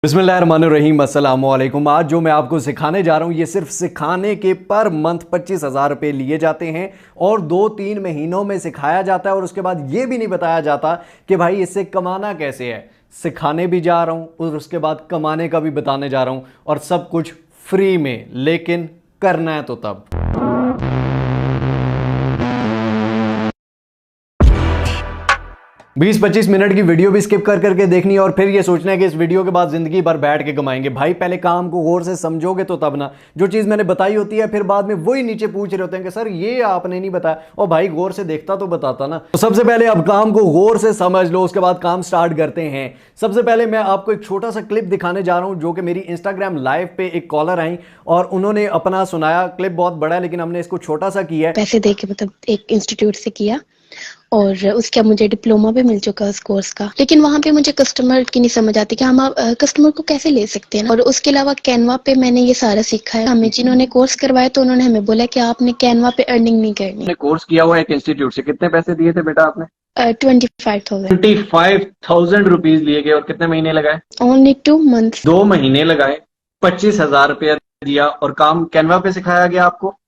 बिस्मिल्लाहिर्रहमानिर्रहीम, अस्सलाम वालेकुम। आज जो मैं आपको सिखाने जा रहा हूँ ये सिर्फ सिखाने के पर मंथ 25,000 रुपये लिए जाते हैं और 2-3 महीनों में सिखाया जाता है और उसके बाद ये भी नहीं बताया जाता कि भाई इससे कमाना कैसे है। सिखाने भी जा रहा हूँ और उसके बाद कमाने का भी बताने जा रहा हूँ और सब कुछ फ्री में, लेकिन करना है तो तब। 20-25 मिनट की वीडियो भी स्किप कर करके देखनी है और फिर ये सोचना है कि इस वीडियो के बाद जिंदगी भर बैठ के कमाएंगे। भाई पहले काम को गौर से समझोगे तो तब ना। जो चीज़ मैंने बताई होती है फिर बाद में वही नीचे पूछ रहे होते हैं कि सर ये आपने नहीं बताया। और भाई गौर से देखता तो बताता ना। तो सबसे पहले अब काम को गौर से समझ लो, उसके बाद काम स्टार्ट करते हैं। सबसे पहले मैं आपको एक छोटा सा क्लिप दिखाने जा रहा हूँ जो कि मेरी इंस्टाग्राम लाइव पे एक कॉलर आई और उन्होंने अपना सुनाया। क्लिप बहुत बड़ा है लेकिन हमने इसको छोटा सा किया है। पैसे दे के मतलब एक इंस्टीट्यूट से किया और उसके बाद मुझे डिप्लोमा भी मिल चुका उस कोर्स का। लेकिन वहाँ पे मुझे कस्टमर की नहीं समझ आती कि हम कस्टमर को कैसे ले सकते हैं। और उसके अलावा कैनवा पे मैंने ये सारा सीखा है। हमें जिन्होंने कोर्स करवाया तो उन्होंने हमें बोला कि आपने कैनवा पे अर्निंग नहीं करनी। कोर्स किया हुआ एक इंस्टीट्यूट से, कितने पैसे दिए थे बेटा आपने? 25,000 25,000 रुपीज लिए गए और कितने महीने लगाए? Only 2 months। 2 महीने लगाए, 25,000 रुपया दिया और काम कैनवा पे सिखाया गया आपको?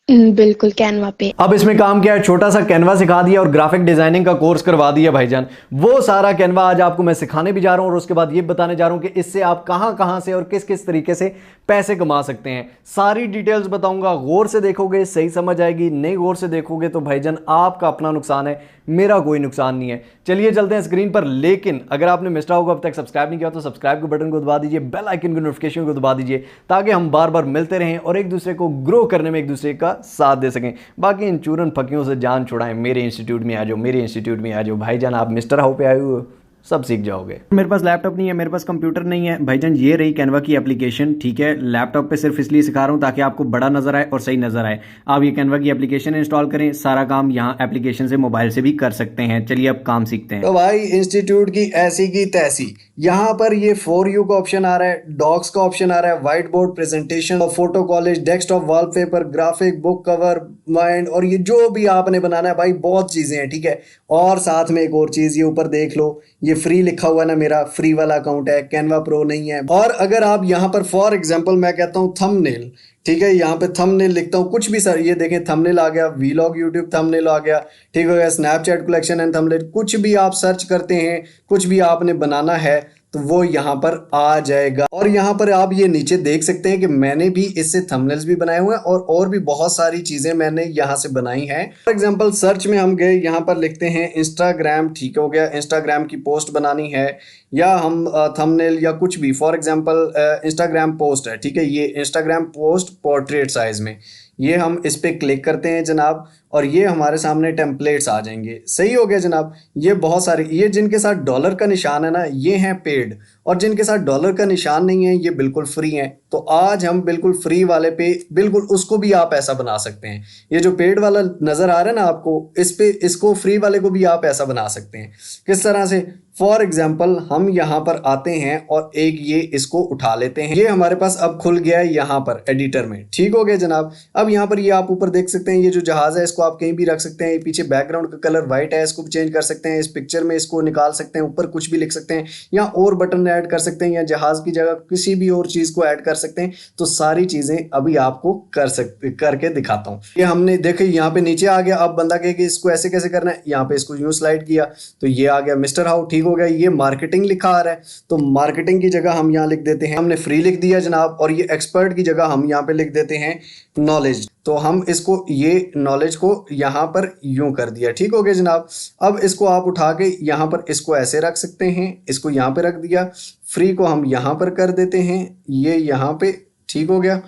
बिल्कुल कैनवा पे। अब इसमें काम किया है, छोटा सा कैनवा सिखा दिया और ग्राफिक डिजाइनिंग का कोर्स करवा दिया भाईजान। वो सारा कैनवा आज आपको मैं सिखाने भी जा रहा हूं और उसके बाद ये बताने जा रहा हूं कि इससे आप कहां कहां से और किस किस तरीके से पैसे कमा सकते हैं। सारी डिटेल्स बताऊंगा, गौर से देखोगे सही समझ आएगी, नहीं गौर से देखोगे तो भाईजान आपका अपना नुकसान है, मेरा कोई नुकसान नहीं है। चलिए चलते हैं स्क्रीन पर। लेकिन अगर आपने मिस्टर होगा अब तक सब्सक्राइब नहीं किया तो सब्सक्राइब के बटन को दबा दीजिए, बेल आइकन के नोटिफिकेशन को दबा दीजिए ताकि हम बार बार मिलते रहें और एक दूसरे को ग्रो करने में एक दूसरे का साथ दे सकें। बाकी इन चूरन फकियों से जान छुड़ाएं, मेरे इंस्टीट्यूट में आ जाओ, मेरे इंस्टीट्यूट में आ जाओ भाईजान। आप मिस्टर हाउ पे आए हो, सब सीख जाओगे। मेरे पास लैपटॉप नहीं है, मेरे पास कंप्यूटर नहीं है भाईजान। ये रही कैनवा की एप्लीकेशन, ठीक है। लैपटॉप पे सिर्फ इसलिए सिखा रहा हूँ ताकि आपको बड़ा नजर आए और सही नजर आए। आप ये कैनवा की एप्लीकेशन इंस्टॉल करें, सारा काम यहाँ एप्लीकेशन से मोबाइल से भी कर सकते हैं। चलिए अब काम सीखते हैं। तो भाई इंस्टीट्यूट की ऐसी की तैसी, यहाँ पर ये फॉर यू का ऑप्शन आ रहा है, डॉक्स का ऑप्शन आ रहा है, white board presentation, photo college, desktop wallpaper, graphic, book cover, mind, और ये जो भी आपने बनाना है भाई बहुत चीजें हैं, ठीक है। और साथ में एक और चीज, ये ऊपर देख लो, ये फ्री लिखा हुआ है ना, मेरा फ्री वाला अकाउंट है, कैनवा प्रो नहीं है। और अगर आप यहाँ पर फॉर एग्जाम्पल मैं कहता हूँ थंबनेल, ठीक है, यहाँ पे थंबनेल लिखता हूँ कुछ भी सर, ये देखें थंबनेल आ गया, वीलॉग यूट्यूब थंबनेल आ गया, ठीक हो गया, स्नैपचैट कलेक्शन एंड थंबनेल, कुछ भी आप सर्च करते हैं, कुछ भी आपने बनाना है तो वो यहाँ पर आ जाएगा। और यहाँ पर आप ये नीचे देख सकते हैं कि मैंने भी इससे थंबनेल्स भी बनाए हुए हैं और भी बहुत सारी चीजें मैंने यहाँ से बनाई हैं। फॉर एग्जांपल सर्च में हम गए, यहाँ पर लिखते हैं इंस्टाग्राम, ठीक हो गया, इंस्टाग्राम की पोस्ट बनानी है या हम थंबनेल या कुछ भी, फॉर एग्जांपल इंस्टाग्राम पोस्ट है, ठीक है, ये इंस्टाग्राम पोस्ट पोर्ट्रेट साइज में, ये हम इस पे क्लिक करते हैं जनाब और ये हमारे सामने टेम्पलेट्स आ जाएंगे। सही हो गया जनाब। ये बहुत सारे, ये जिनके साथ डॉलर का निशान है ना ये हैं पेड, और जिनके साथ डॉलर का निशान नहीं है ये बिल्कुल फ्री हैं। तो आज हम बिल्कुल फ्री वाले पे बिल्कुल उसको भी आप ऐसा बना सकते हैं। ये जो पेड वाला नजर आ रहा है ना आपको, इस पे इसको फ्री वाले को भी आप ऐसा बना सकते हैं। किस तरह से? फॉर एग्जाम्पल हम यहाँ पर आते हैं और एक ये इसको उठा लेते हैं, ये हमारे पास अब खुल गया है यहाँ पर एडिटर में, ठीक हो गया जनाब। अब यहाँ पर ये आप ऊपर देख सकते हैं, ये जो जहाज है इसको आप कहीं भी रख सकते हैं, पीछे बैकग्राउंड का कलर व्हाइट है, इसको भी चेंज कर सकते हैं, इस पिक्चर में इसको निकाल सकते हैं, ऊपर कुछ भी लिख सकते हैं या और बटन ऐड कर सकते हैं या जहाज की जगह किसी भी और चीज को ऐड कर सकते हैं। तो सारी चीजें अभी आपको करके दिखाता हूँ। ये हमने देखे यहाँ पे नीचे आ गया। अब बंदा कहे कि इसको ऐसे कैसे करना है, यहाँ पे इसको यूं स्लाइड किया तो ये आ गया मिस्टर हाउ, ठीक हो गया। ये मार्केटिंग लिखा आ रहा है तो मार्केटिंग की जगह हम यहाँ लिख देते हैं, हमने फ्री लिख दिया जनाब, और ये एक्सपर्ट की जगह हम यहाँ पे लिख देते हैं नॉलेज। तो हम इसको, ये नॉलेज को यहाँ पर यूं कर दिया, ठीक हो गया जनाब। अब इसको आप उठा के यहाँ पर इसको ऐसे रख सकते हैं, इसको यहाँ पे रख दिया, फ्री को हम यहाँ पर कर देते हैं, ये यहाँ पे, ठीक हो गया,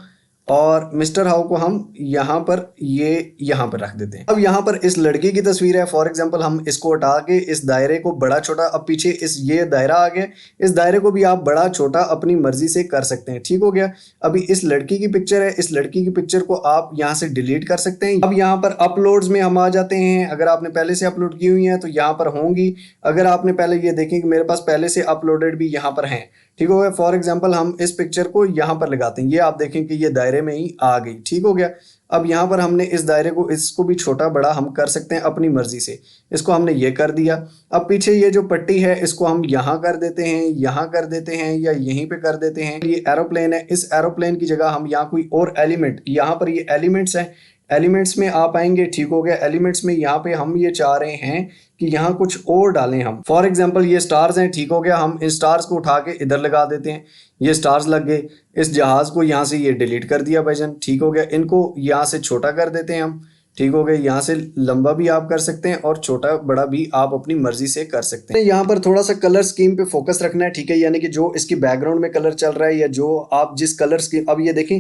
और मिस्टर हाउ को हम यहाँ पर, ये यहाँ पर रख देते हैं। अब यहाँ पर इस लड़की की तस्वीर है, फॉर एग्जांपल हम इसको हटा के इस दायरे को बड़ा छोटा, अब पीछे इस ये दायरा आ गया, इस दायरे को भी आप बड़ा छोटा अपनी मर्जी से कर सकते हैं, ठीक हो गया। अभी इस लड़की की पिक्चर है, इस लड़की की पिक्चर को आप यहाँ से डिलीट कर सकते हैं। अब यहाँ पर अपलोड्स में हम आ जाते हैं, अगर आपने पहले से अपलोड की हुई है तो यहाँ पर होंगी, अगर आपने पहले, ये देखें कि मेरे पास पहले से अपलोडेड भी यहाँ पर हैं, ठीक हो गया। फॉर एग्जांपल हम इस पिक्चर को यहाँ पर लगाते हैं, ये आप देखें कि ये दायरे में ही आ गई, ठीक हो गया। अब यहाँ पर हमने इस दायरे को, इसको भी छोटा बड़ा हम कर सकते हैं अपनी मर्जी से। इसको हमने ये कर दिया। अब पीछे ये जो पट्टी है इसको हम यहाँ कर देते हैं, यहाँ कर देते हैं, या यहीं पे कर देते हैं। ये एरोप्लेन है, इस एरोप्लेन की जगह हम यहाँ कोई और एलिमेंट, यहाँ पर ये एलिमेंट्स हैं, एलिमेंट्स में आप आएंगे, ठीक हो गया। एलिमेंट्स में यहाँ पे हम ये चाह रहे हैं कि यहाँ कुछ और डालें हम। फॉर एग्जांपल ये स्टार्स हैं, ठीक हो गया। हम इन स्टार्स को उठा के इधर लगा देते हैं, ये स्टार्स लग गए। इस जहाज को यहाँ से ये डिलीट कर दिया भाईजान, ठीक हो गया। इनको यहाँ से छोटा कर देते हैं हम, ठीक हो गया। यहाँ से लंबा भी आप कर सकते हैं और छोटा बड़ा भी आप अपनी मर्जी से कर सकते हैं। यहाँ पर थोड़ा सा कलर स्कीम पे फोकस रखना है, ठीक है, यानी कि जो इसकी बैकग्राउंड में कलर चल रहा है या जो आप जिस कलर स्कीम, अब ये देखें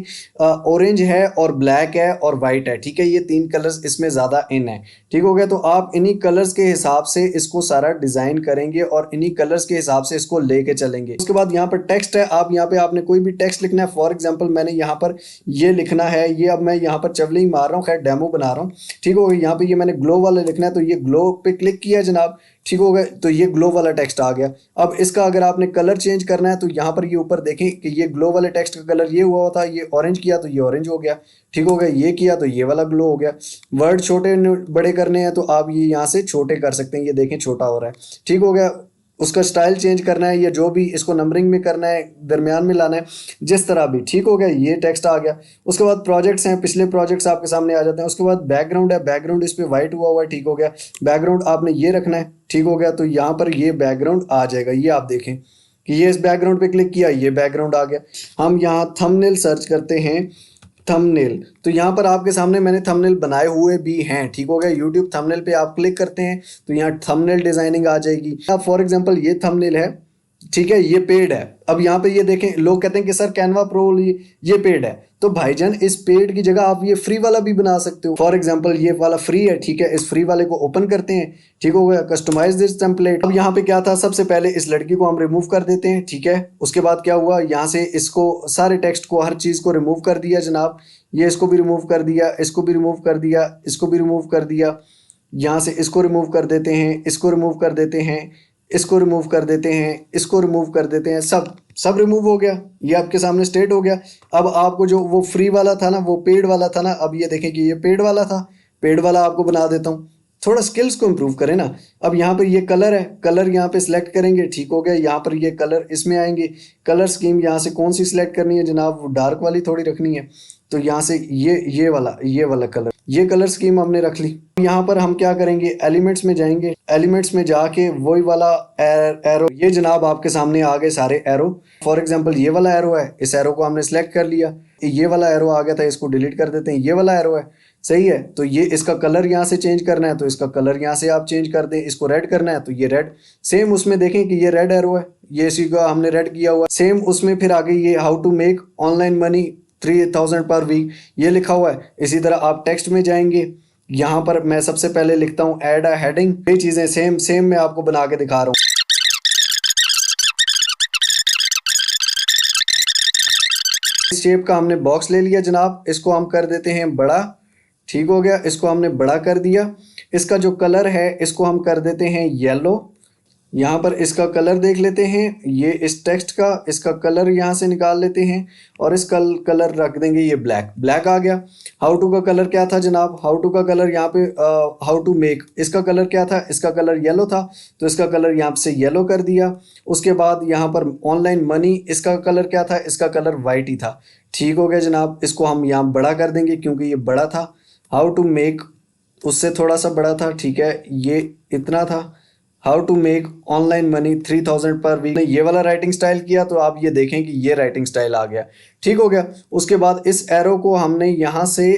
ऑरेंज है और ब्लैक है और वाइट है, ठीक है, ये 3 कलर्स इसमें ज़्यादा इन है, ठीक हो गया। तो आप इन्हीं कलर्स के हिसाब से इसको सारा डिज़ाइन करेंगे और इन्हीं कलर्स के हिसाब से इसको लेके चलेंगे। उसके बाद यहाँ पर टेक्स्ट है, आप यहाँ पे आपने कोई भी टेक्स्ट लिखना है। फॉर एग्जाम्पल मैंने यहाँ पर ये लिखना है, ये अब मैं यहाँ पर चवलिंग मार रहा हूँ, खैर डेमो बना रहा हूँ, ठीक हो गया। यहाँ पे ये मैंने ग्लो वाला लिखना है, तो ये ग्लो पे क्लिक किया जनाब, ठीक हो गया। तो ये ग्लो वाला टेक्स्ट आ गया। अब इसका अगर आपने कलर चेंज करना है तो यहाँ पर ये ऊपर देखें कि ये ग्लो वाले टेक्स्ट का कलर ये हुआ था, ये ऑरेंज किया तो ये ऑरेंज हो गया, ठीक हो गया। ये किया तो ये वाला ग्लो हो गया। वर्ड छोटे बड़े करने हैं तो आप ये यहाँ से छोटे कर सकते हैं, ये देखें छोटा हो रहा है, ठीक हो गया। उसका स्टाइल चेंज करना है या जो भी इसको नंबरिंग में करना है, दरमियान में लाना है, जिस तरह भी, ठीक हो गया। ये टेक्स्ट आ गया। उसके बाद प्रोजेक्ट्स हैं, पिछले प्रोजेक्ट्स आपके सामने आ जाते हैं। उसके बाद बैकग्राउंड है, बैकग्राउंड इस पर वाइट हुआ है, ठीक हो गया। बैकग्राउंड आपने ये रखना है, ठीक हो गया। तो यहाँ पर ये बैकग्राउंड आ जाएगा, ये आप देखें कि ये इस बैकग्राउंड पे क्लिक किया, ये बैकग्राउंड आ गया। हम यहाँ थंबनेल सर्च करते हैं, थंबनेल, तो यहाँ पर आपके सामने मैंने थंबनेल बनाए हुए भी हैं, ठीक हो गया। यूट्यूब थंबनेल पे आप क्लिक करते हैं तो यहाँ थंबनेल डिजाइनिंग आ जाएगी। अब फॉर एग्जांपल ये थंबनेल है, ठीक है, ये पेड है। अब यहाँ पे ये देखें, लोग कहते हैं कि सर कैनवा प्रो ये पेड है, तो भाईजान इस पेड की जगह आप ये फ्री वाला भी बना सकते हो। फॉर एग्जांपल ये वाला फ्री है, ठीक है, इस फ्री वाले को ओपन करते हैं, ठीक हो गया। Customise this template. अब यहाँ पे क्या था, सबसे पहले इस लड़की को हम रिमूव कर देते हैं, ठीक है। उसके बाद क्या हुआ, यहाँ से इसको सारे टेक्स्ट को, हर चीज को रिमूव कर दिया जनाब। ये इसको भी रिमूव कर दिया, इसको भी रिमूव कर दिया, इसको भी रिमूव कर दिया। यहाँ से इसको रिमूव कर देते हैं, इसको रिमूव कर देते हैं, इसको रिमूव कर देते हैं, इसको रिमूव कर देते हैं, सब रिमूव हो गया। ये आपके सामने स्टेट हो गया। अब आपको जो वो फ्री वाला था ना, वो पेड वाला था ना, अब ये देखें कि ये पेड वाला था, पेड वाला आपको बना देता हूँ। थोड़ा स्किल्स को इम्प्रूव करें ना। अब यहाँ पर ये कलर है, कलर यहाँ पे सिलेक्ट करेंगे, ठीक हो गया। यहाँ पर ये कलर इसमें आएंगे। कलर स्कीम यहाँ से कौन सी सिलेक्ट करनी है जनाब, वो डार्क वाली थोड़ी रखनी है, तो यहाँ से ये वाला कलर, ये कलर स्कीम हमने रख ली। यहाँ पर हम क्या करेंगे, एलिमेंट्स में जाएंगे, एलिमेंट्स में जाके वही वाला एरो, ये जनाब आपके सामने आ गए सारे एरो। फॉर एग्जांपल ये वाला एरो है, इस एरो को हमने सिलेक्ट कर लिया। ये वाला एरो आ गया था, इसको डिलीट कर देते हैं। ये वाला एरो है, सही है, तो ये इसका कलर यहाँ से चेंज करना है तो इसका कलर यहाँ से आप चेंज कर दें। इसको रेड करना है तो ये रेड, सेम उसमें देखें कि ये रेड एरो है, ये इसी का हमने रेड किया हुआ। सेम उसमें फिर आगे ये how to make online money 3000 per week, ये लिखा हुआ है। इसी तरह आप टेक्स्ट में जाएंगे, यहाँ पर मैं सबसे पहले लिखता हूँ ऐड अ हेडिंग। ये चीजें सेम मैं आपको बना के दिखा रहा हूँ। इस शेप का हमने बॉक्स ले लिया जनाब, इसको हम कर देते हैं बड़ा, ठीक हो गया। इसको हमने बड़ा कर दिया। इसका जो कलर है इसको हम कर देते हैं येलो। यहाँ पर इसका कलर देख लेते हैं, ये इस टेक्स्ट का इसका कलर यहाँ से निकाल लेते हैं और इसका कलर रख देंगे ये ब्लैक आ गया। हाउ टू का कलर क्या था जनाब, हाउ टू का कलर यहाँ पे हाउ टू मेक, इसका कलर क्या था, इसका कलर येलो था, तो इसका कलर यहाँ से येलो कर दिया। उसके बाद यहाँ पर ऑनलाइन मनी, इसका कलर क्या था, इसका कलर वाइट ही था, ठीक हो गया जनाब। इसको हम यहाँ बड़ा कर देंगे क्योंकि ये बड़ा था। हाउ टू मेक उससे थोड़ा सा बड़ा था, ठीक है, ये इतना था। How to make online money 3000 per week, ये वाला राइटिंग स्टाइल किया तो आप ये देखें कि ये राइटिंग स्टाइल आ गया, ठीक हो गया। उसके बाद इस एरो को हमने यहाँ से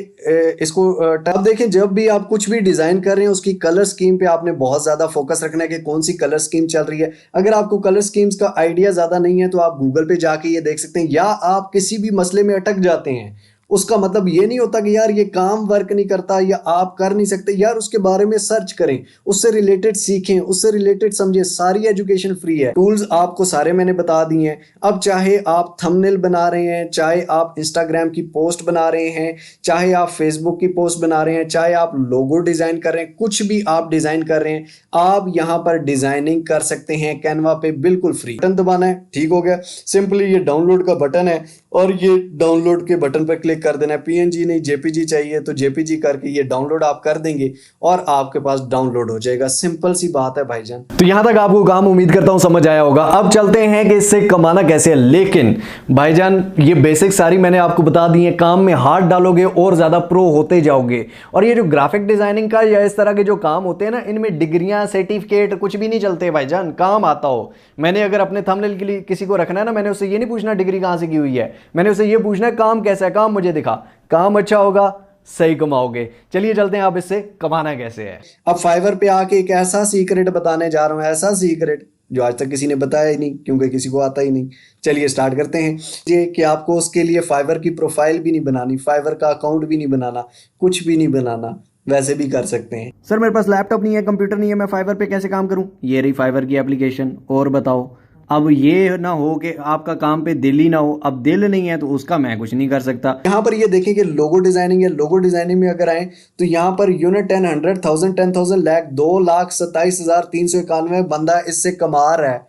इसको अब देखें, जब भी आप कुछ भी डिजाइन कर रहे हैं उसकी कलर स्कीम पे आपने बहुत ज्यादा फोकस रखना है कि कौन सी कलर स्कीम चल रही है। अगर आपको कलर स्कीम्स का आइडिया ज्यादा नहीं है तो आप गूगल पे जाके ये देख सकते हैं, या आप किसी भी मसले में अटक जाते हैं, उसका मतलब ये नहीं होता कि यार ये काम वर्क नहीं करता या आप कर नहीं सकते, यार उसके बारे में सर्च करें, उससे रिलेटेड सीखें, उससे रिलेटेड समझें। सारी एजुकेशन फ्री है, टूल्स आपको सारे मैंने बता दिए हैं। अब चाहे आप थंबनेल बना रहे हैं, चाहे आप इंस्टाग्राम की पोस्ट बना रहे हैं, चाहे आप फेसबुक की पोस्ट बना रहे हैं, चाहे आप लोगो डिजाइन कर रहे हैं, कुछ भी आप डिजाइन कर रहे हैं, आप यहाँ पर डिजाइनिंग कर सकते हैं कैनवा पे बिल्कुल फ्री। बटन दबाना है, ठीक हो गया। सिंपली ये डाउनलोड का बटन है और ये डाउनलोड के बटन पर क्लिक क्लिक कर देना है, पीएनजी नहीं जेपीजी चाहिए तो जेपीजी करके ये डाउनलोड आप कर देंगे और आपके पास डाउनलोड हो जाएगा। सिंपल सी बात है भाईजान। तो यहां तक आपको काम उम्मीद करता हूं समझ आया होगा। अब चलते हैं कि इससे कमाना कैसे है। लेकिन भाईजान ये बेसिक सारी मैंने आपको बता दी है, काम में हाथ डालोगे और ज्यादा प्रो होते जाओगे। और ये जो ग्राफिक डिजाइनिंग का या इस तरह के जो काम होते हैं ना, इनमें डिग्रियां सर्टिफिकेट कुछ भी नहीं चलते भाईजान, काम आता हो। मैंने अगर अपने थंबनेल के लिए किसी को रखना है ना, मैंने उससे ये नहीं पूछना डिग्री कहां से की हुई है, मैंने उससे ये पूछना है काम कैसा है, काम मुझे दिखा। काम अच्छा होगा सही कमाओगे। चलिए चलते हैं आप इससे कमाना कैसे है। अब फाइवर पे आके एक ऐसा सीक्रेट बताने जा रहा हूं, ऐसा सीक्रेट जो आज तक किसी ने बताया ही नहीं, क्योंकि किसी को आता ही नहीं। चलिए स्टार्ट करते हैं। ये कि आपको उसके लिए फाइवर की प्रोफाइल भी नहीं बनानी, फाइवर का अकाउंट भी नहीं बनाना, कुछ भी नहीं बनाना, वैसे भी कर सकते हैं। सर मेरे पास लैपटॉप नहीं है, कंप्यूटर नहीं है, मैं फाइवर पे कैसे काम करूं? ये रही फाइवर की एप्लीकेशन। और बताओ, अब ये ना हो कि आपका काम पे दिल ही ना हो। अब दिल नहीं है तो उसका मैं कुछ नहीं कर सकता। यहाँ पर ये देखें कि लोगो डिजाइनिंग है। लोगो डिजाइनिंग में अगर आए तो यहाँ पर यूनिट 10, 100, 1000, 10,000 लाख 2,27,391 बंदा इससे कमा रहा है।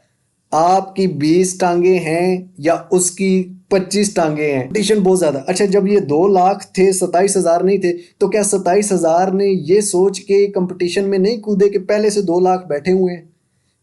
आपकी 20 टांगे हैं या उसकी 25 टांगे हैं, कंपटीशन बहुत ज्यादा। अच्छा, जब ये 2 लाख थे, 27,000 नहीं थे, तो क्या 27,000 ने ये सोच के कंपटीशन में नहीं कूदे कि पहले से 2 लाख बैठे हुए हैं?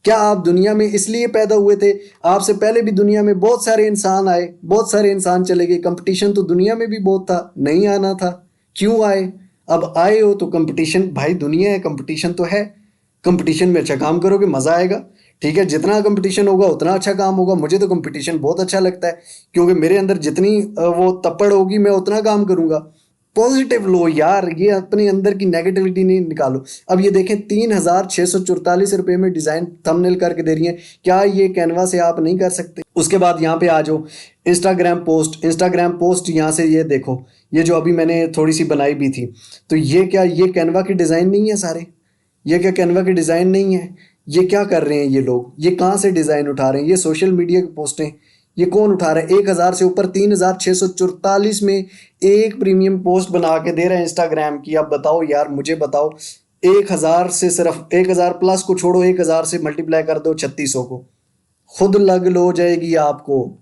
क्या आप दुनिया में इसलिए पैदा हुए थे? आपसे पहले भी दुनिया में बहुत सारे इंसान आए, बहुत सारे इंसान चले गए। कंपटीशन तो दुनिया में भी बहुत था, नहीं आना था, क्यों आए? अब आए हो तो कंपटीशन, भाई दुनिया है, कंपटीशन तो है। कंपटीशन में अच्छा काम करोगे मजा आएगा। ठीक है, जितना कंपटीशन होगा उतना अच्छा काम होगा। मुझे तो कंपटीशन बहुत अच्छा लगता है, क्योंकि मेरे अंदर जितनी वो तप्पड़ होगी मैं उतना काम करूंगा। पॉजिटिव लो यार, ये अपने अंदर की नेगेटिविटी नहीं निकालो। अब ये देखें 3,644 रुपए में डिजाइन थंबनेल करके दे रही है। क्या ये कैनवा से आप नहीं कर सकते? उसके बाद यहाँ पे आ जाओ इंस्टाग्राम पोस्ट। इंस्टाग्राम पोस्ट यहाँ से ये देखो, ये जो अभी मैंने थोड़ी सी बनाई भी थी, तो ये क्या ये कैनवा की डिजाइन नहीं है सारे? ये क्या कैनवा की डिजाइन नहीं है? ये क्या कर रहे हैं ये लोग? ये कहाँ से डिजाइन उठा रहे हैं? ये सोशल मीडिया की पोस्टें, ये कौन उठा रहा है? 1,000 से ऊपर 3,644 में एक प्रीमियम पोस्ट बना के दे रहे हैं इंस्टाग्राम की। अब बताओ यार, मुझे बताओ, 1,000 से सिर्फ 1,000 प्लस को छोड़ो, 1,000 से मल्टीप्लाई कर दो 3600 को, खुद लग लो जाएगी आपको,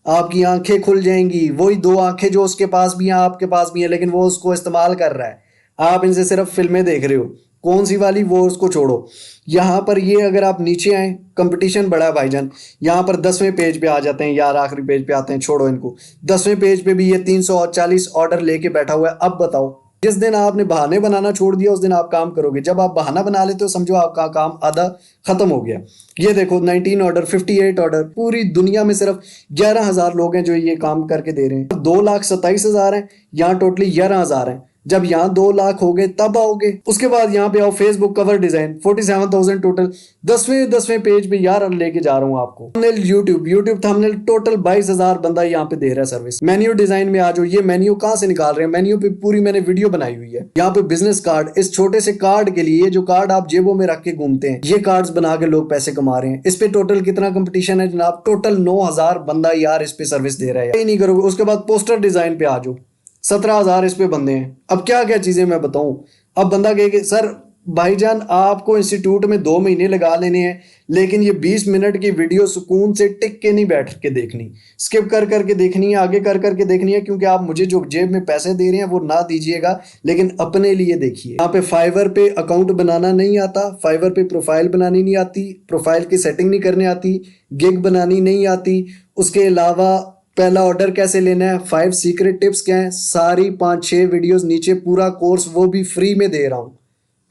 आपकी आंखें खुल जाएंगी। वही 2 आंखें जो उसके पास भी हैं आपके पास भी हैं, लेकिन वो उसको इस्तेमाल कर रहा है। आप इनसे सिर्फ फिल्में देख रहे हो, कौन सी वाली, वो उसको छोड़ो। यहाँ पर ये अगर आप नीचे आए, कंपटीशन बड़ा है भाईजान। यहाँ पर 10वें पेज पे आ जाते हैं यार, आखिरी पेज पे आते हैं, छोड़ो इनको। 10वें पेज पे भी ये 340 ऑर्डर लेके बैठा हुआ है। अब बताओ, जिस दिन आपने बहाने बनाना छोड़ दिया उस दिन आप काम करोगे। जब आप बहाना बना लेते हो समझो आपका काम आधा खत्म हो गया। ये देखो 19 ऑर्डर, 58 ऑर्डर, पूरी दुनिया में सिर्फ 11,000 लोग हैं जो ये काम करके दे रहे हैं। 2,27,000 हैं, यहाँ टोटली 11,000 हैं। जब यहाँ 2 लाख हो गए तब आओगे। उसके बाद यहाँ पे आओ फेसबुक कवर डिजाइन, 47,000 टोटल। 10वें पेज पे यार लेके जा रहा हूँ आपको। थंबनेल यूट्यूब थंबनेल टोटल 22,000 बंदा यहाँ पे दे रहा है सर्विस। मेन्यू डिजाइन में आ जाओ। ये मेन्यू कहाँ से निकाल रहे हैं? मेन्यू पे पूरी मैंने वीडियो बनाई हुई है। यहाँ पे बिजनेस कार्ड, इस छोटे से कार्ड के लिए, जो कार्ड आप जेबों में रख के घूमते हैं, ये कार्ड्स बना के लोग पैसे कमा रहे हैं। इस पे टोटल कितना कंपटीशन है जनाब? टोटल 9,000 बंदा यार इस पे सर्विस दे रहा है। नहीं करोगे। उसके बाद पोस्टर डिजाइन पे आ जाओ, 17,000 इस पे बंदे हैं। अब क्या क्या चीजें मैं बताऊं? अब बंदा कहे सर भाईजान आपको इंस्टीट्यूट में 2 महीने लगा लेने हैं, लेकिन ये 20 मिनट की वीडियो सुकून से टिक के नहीं बैठ के देखनी, स्किप कर करके देखनी है, आगे कर करके देखनी है, क्योंकि आप मुझे जो जेब में पैसे दे रहे हैं वो ना दीजिएगा, लेकिन अपने लिए देखिए। यहाँ पे फाइवर पे अकाउंट बनाना नहीं आता, फाइवर पे प्रोफाइल बनानी नहीं आती, प्रोफाइल की सेटिंग नहीं करनी आती, गिग बनानी नहीं आती। उसके अलावा पहला ऑर्डर कैसे लेना है, 5 सीक्रेट टिप्स क्या है, सारी 5-6 वीडियोस नीचे, पूरा कोर्स वो भी फ्री में दे रहा हूं।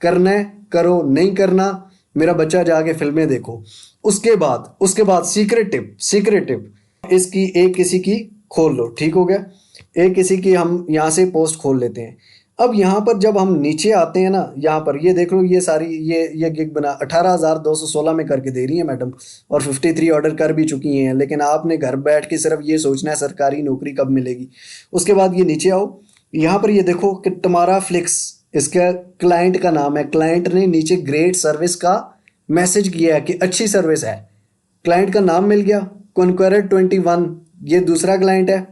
करना है करो, नहीं करना मेरा बच्चा जाके फिल्में देखो। उसके बाद सीक्रेट टिप इसकी एक किसी की खोल लो, ठीक हो गया। एक किसी की हम यहाँ से पोस्ट खोल लेते हैं। अब यहाँ पर जब हम नीचे आते हैं ना, यहाँ पर ये देख लो, ये सारी ये गिग बना 18,216 में करके दे रही है मैडम, और 53 ऑर्डर कर भी चुकी हैं। लेकिन आपने घर बैठ के सिर्फ ये सोचना है सरकारी नौकरी कब मिलेगी। उसके बाद ये नीचे आओ, यहाँ पर ये देखो कि टमारा फ्लिक्स, इसका क्लाइंट का नाम है। क्लाइंट ने नीचे ग्रेट सर्विस का मैसेज किया है कि अच्छी सर्विस है। क्लाइंट का नाम मिल गया, कॉन्क्वेरर 21 ये दूसरा क्लाइंट है,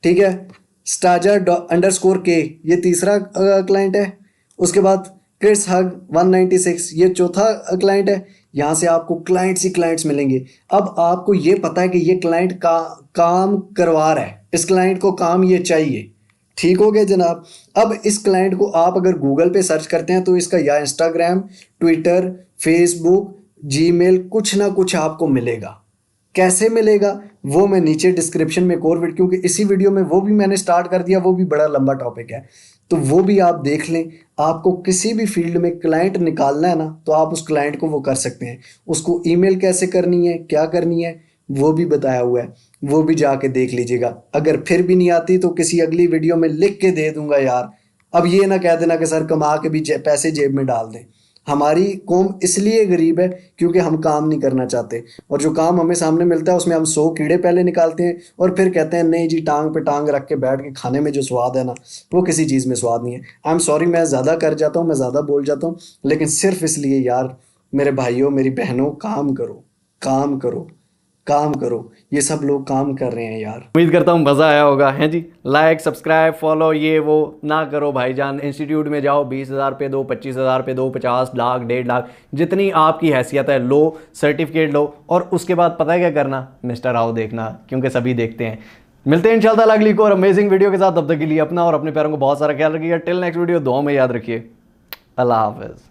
ठीक है। स्टाजर_K ये तीसरा क्लाइंट है। उसके बाद क्रिस हग 196 ये चौथा क्लाइंट है। यहाँ से आपको क्लाइंट्स ही क्लाइंट्स मिलेंगे। अब आपको ये पता है कि ये क्लाइंट का काम करवा रहा है, इस क्लाइंट को काम ये चाहिए, ठीक हो गया जनाब। अब इस क्लाइंट को आप अगर गूगल पे सर्च करते हैं तो इसका या इंस्टाग्राम, ट्विटर, फेसबुक, जीमेल कुछ ना कुछ आपको मिलेगा। कैसे मिलेगा वो मैं नीचे डिस्क्रिप्शन में एक और वीडियो, क्योंकि इसी वीडियो में वो भी मैंने स्टार्ट कर दिया, वो भी बड़ा लंबा टॉपिक है, तो वो भी आप देख लें। आपको किसी भी फील्ड में क्लाइंट निकालना है ना, तो आप उस क्लाइंट को वो कर सकते हैं। उसको ईमेल कैसे करनी है, क्या करनी है, वो भी बताया हुआ है, वो भी जाके देख लीजिएगा। अगर फिर भी नहीं आती तो किसी अगली वीडियो में लिख के दे दूंगा यार। अब ये ना कह देना कि सर कमा के भी पैसे जेब में डाल दें। हमारी कौम इसलिए गरीब है क्योंकि हम काम नहीं करना चाहते, और जो काम हमें सामने मिलता है उसमें हम 100 कीड़े पहले निकालते हैं और फिर कहते हैं नहीं जी, टांग पे टांग रख के बैठ के खाने में जो स्वाद है ना, वो किसी चीज़ में स्वाद नहीं है। आई एम सॉरी, मैं ज़्यादा कर जाता हूँ, मैं ज़्यादा बोल जाता हूँ, लेकिन सिर्फ इसलिए यार मेरे भाइयों मेरी बहनों, काम करो, काम करो, काम करो। ये सब लोग काम कर रहे हैं यार। उम्मीद करता हूँ मज़ा आया होगा, हैं जी। लाइक, सब्सक्राइब, फॉलो ये वो ना करो भाईजान। इंस्टीट्यूट में जाओ, 20,000 पे दो, 25,000 पे दो, 50 लाख, 1.5 लाख, जितनी आपकी हैसियत है लो, सर्टिफिकेट लो, और उसके बाद पता है क्या करना, मिस्टर राव देखना, क्योंकि सभी देखते हैं। मिलते हैं इंशाल्लाह अगली को और अमेजिंग वीडियो के साथ। तब तक के लिए अपना और अपने पैरों को बहुत सारा ख्याल रखिएगा। टिल नेक्स्ट वीडियो, दुआ में याद रखिए। अल्लाह हाफिज़।